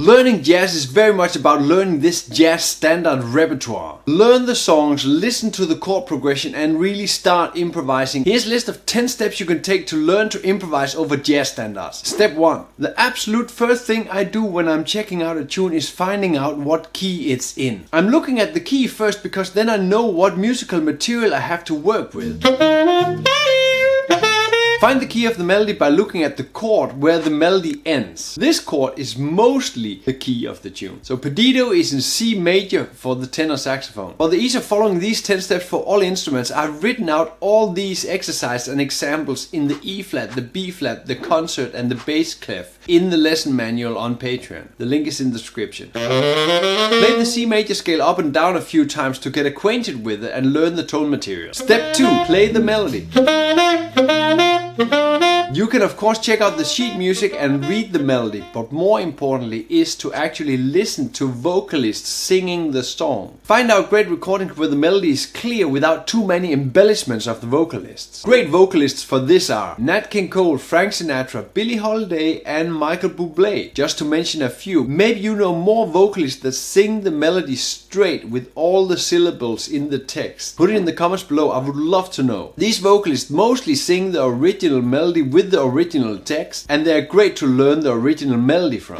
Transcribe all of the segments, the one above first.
Learning jazz is very much about learning this jazz standard repertoire. Learn the songs, listen to the chord progression and really start improvising. Here's a list of 10 steps you can take to learn to improvise over jazz standards. Step 1. The absolute first thing I do when I'm checking out a tune is finding out what key it's in. I'm looking at the key first because then I know what musical material I have to work with. Find the key of the melody by looking at the chord where the melody ends. This chord is mostly the key of the tune. So Perdido is in C major for the tenor saxophone. For the ease of following these 10 steps for all instruments, I've written out all these exercises and examples in the E flat, the B flat, the concert and the bass clef in the lesson manual on Patreon. The link is in the description. Play the C major scale up and down a few times to get acquainted with it and learn the tone material. Step 2. Play the melody. You can of course check out the sheet music and read the melody, but more importantly is to actually listen to vocalists singing the song. Find out great recordings where the melody is clear without too many embellishments of the vocalists. Great vocalists for this are Nat King Cole, Frank Sinatra, Billie Holiday and Michael Bublé, just to mention a few. Maybe you know more vocalists that sing the melody straight with all the syllables in the text. Put it in the comments below, I would love to know. These vocalists mostly sing the original melody with the original text, and they are great to learn the original melody from.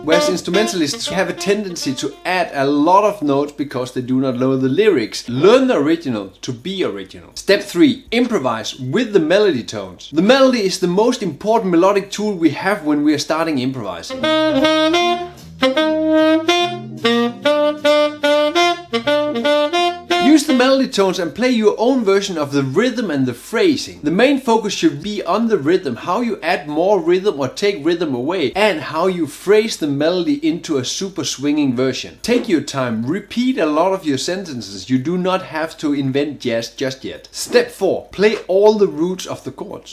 Whereas instrumentalists have a tendency to add a lot of notes because they do not know the lyrics. Learn the original to be original. Step 3. Improvise with the melody tones. The melody is the most important melodic tool we have when we are starting improvising. Use the melody tones and play your own version of the rhythm and the phrasing. The main focus should be on the rhythm, how you add more rhythm or take rhythm away, and how you phrase the melody into a super swinging version. Take your time, repeat a lot of your sentences. You do not have to invent jazz just yet. Step 4. Play all the roots of the chords.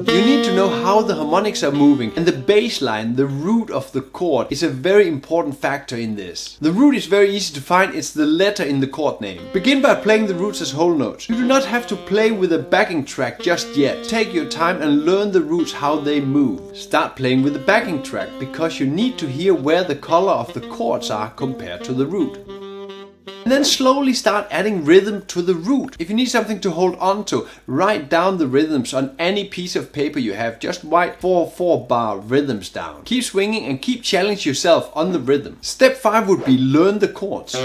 You need to know how the harmonics are moving, and the bass line, the root of the chord, is a very important factor in this. The root is very easy to find, it's the letter in the chord name. Begin by playing the roots as whole notes. You do not have to play with a backing track just yet. Take your time and learn the roots, how they move. Start playing with the backing track because you need to hear where the color of the chords are compared to the root. And then slowly start adding rhythm to the root. If you need something to hold on to, write down the rhythms on any piece of paper you have. Just write 4/4 rhythms down. Keep swinging and keep challenging yourself on the rhythm. Step 5 would be learn the chords.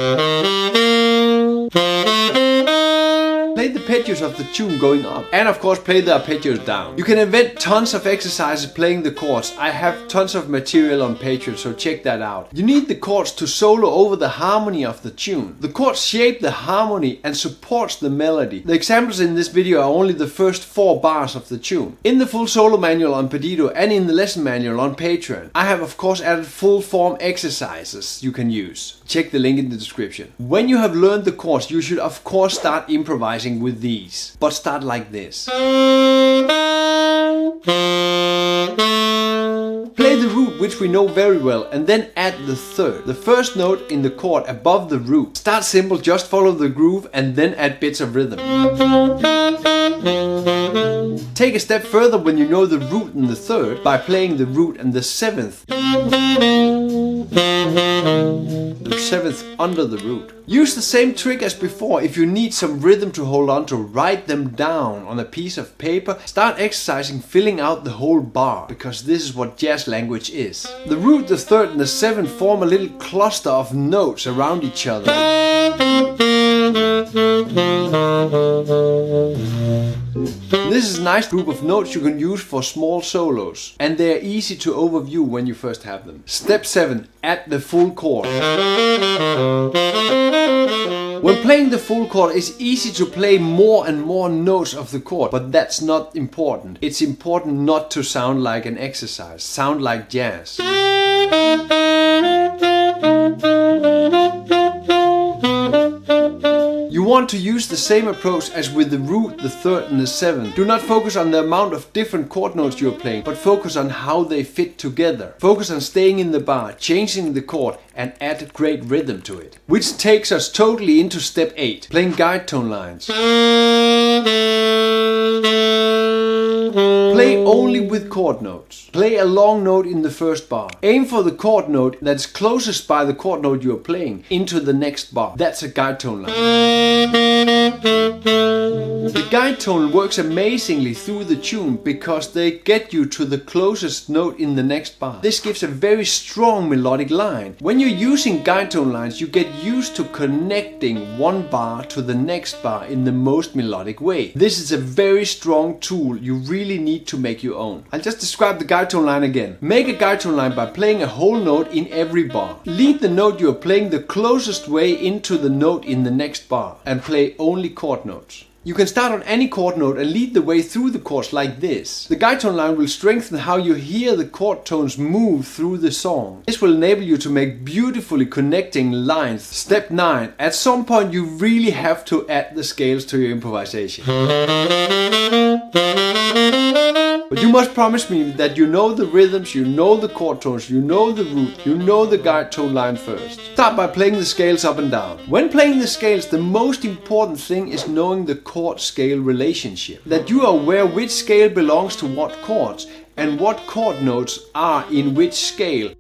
Play the arpeggios of the tune going up, and of course play the arpeggios down. You can invent tons of exercises playing the chords. I have tons of material on Patreon, so check that out. You need the chords to solo over the harmony of the tune. The chords shape the harmony and supports the melody. The examples in this video are only the first 4 bars of the tune. In the full solo manual on Perdido and in the lesson manual on Patreon, I have of course added full form exercises you can use. Check the link in the description. When you have learned the chords, you should of course start improvising with these. But start like this. Play the root, which we know very well, and then add the third, the first note in the chord above the root. Start simple, just follow the groove and then add bits of rhythm. Take a step further when you know the root and the third by playing the root and the seventh. The seventh under the root. Use the same trick as before. If you need some rhythm to hold on to, write them down on a piece of paper. Start exercising filling out the whole bar, because this is what jazz language is. The root, the third and the seventh form a little cluster of notes around each other. This is a nice group of notes you can use for small solos, and they are easy to overview when you first have them. Step 7. Add the full chord. When playing the full chord, it's easy to play more and more notes of the chord, but that's not important. It's important not to sound like an exercise, sound like jazz. You want to use the same approach as with the root, the third and the seventh. Do not focus on the amount of different chord notes you're playing, but focus on how they fit together. Focus on staying in the bar, changing the chord and add great rhythm to it. Which takes us totally into step 8, playing guide tone lines. only with chord notes. Play a long note in the first bar. Aim for the chord note that's closest by the chord note you are playing into the next bar. That's a guide tone line. The guide tone works amazingly through the tune because they get you to the closest note in the next bar. This gives a very strong melodic line. When you're using guide tone lines, you get used to connecting one bar to the next bar in the most melodic way. This is a very strong tool you really need to make your own. I'll just describe the guide tone line again. Make a guide tone line by playing a whole note in every bar. Lead the note you are playing the closest way into the note in the next bar and play only chord notes. You can start on any chord note and lead the way through the chords like this. The guide tone line will strengthen how you hear the chord tones move through the song. This will enable you to make beautifully connecting lines. Step 9. At some point you really have to add the scales to your improvisation. But you must promise me that you know the rhythms, you know the chord tones, you know the root, you know the guide tone line first. Start by playing the scales up and down. When playing the scales, the most important thing is knowing the chord-scale relationship. That you are aware which scale belongs to what chords and what chord notes are in which scale.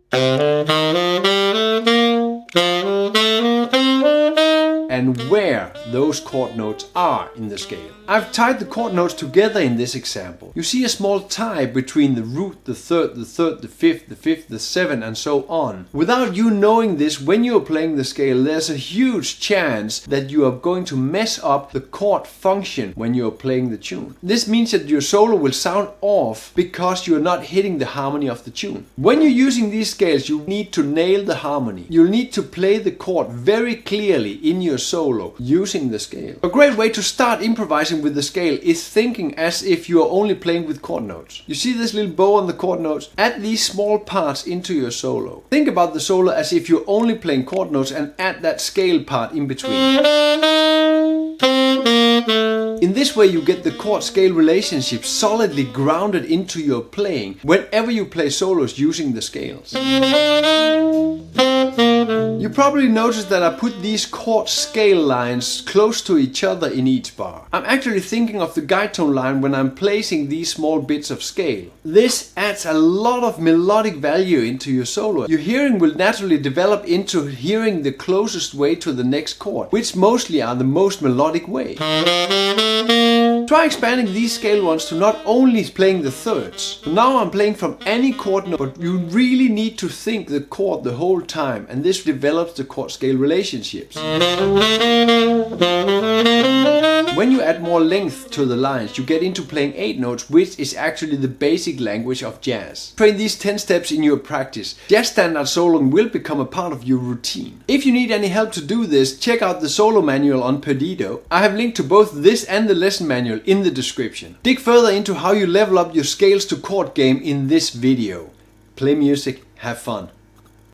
And where those chord notes are in the scale. I've tied the chord notes together in this example. You see a small tie between the root, the third, the fifth, the seventh, and so on. Without you knowing this, when you are playing the scale, there's a huge chance that you are going to mess up the chord function when you are playing the tune. This means that your solo will sound off because you are not hitting the harmony of the tune. When you're using these scales, you need to nail the harmony. You'll need to play the chord very clearly in your solo using the scale. A great way to start improvising with the scale is thinking as if you are only playing with chord notes. You see this little bow on the chord notes? Add these small parts into your solo. Think about the solo as if you're only playing chord notes and add that scale part in between. In this way you get the chord-scale relationship solidly grounded into your playing whenever you play solos using the scales. You probably noticed that I put these chord scale lines close to each other in each bar. I'm actually thinking of the guide tone line when I'm placing these small bits of scale. This adds a lot of melodic value into your solo. Your hearing will naturally develop into hearing the closest way to the next chord, which mostly are the most melodic way. Try expanding these scale ones to not only playing the thirds. So now I'm playing from any chord note, but you really need to think the chord the whole time, and this develops the chord scale relationships. When you add more length to the lines, you get into playing 8 notes, which is actually the basic language of jazz. Train these 10 steps in your practice. Jazz standard soloing will become a part of your routine. If you need any help to do this, check out the solo manual on Perdido. I have linked to both this and the lesson manual in the description. Dig further into how you level up your scales to chord game in this video. Play music, have fun.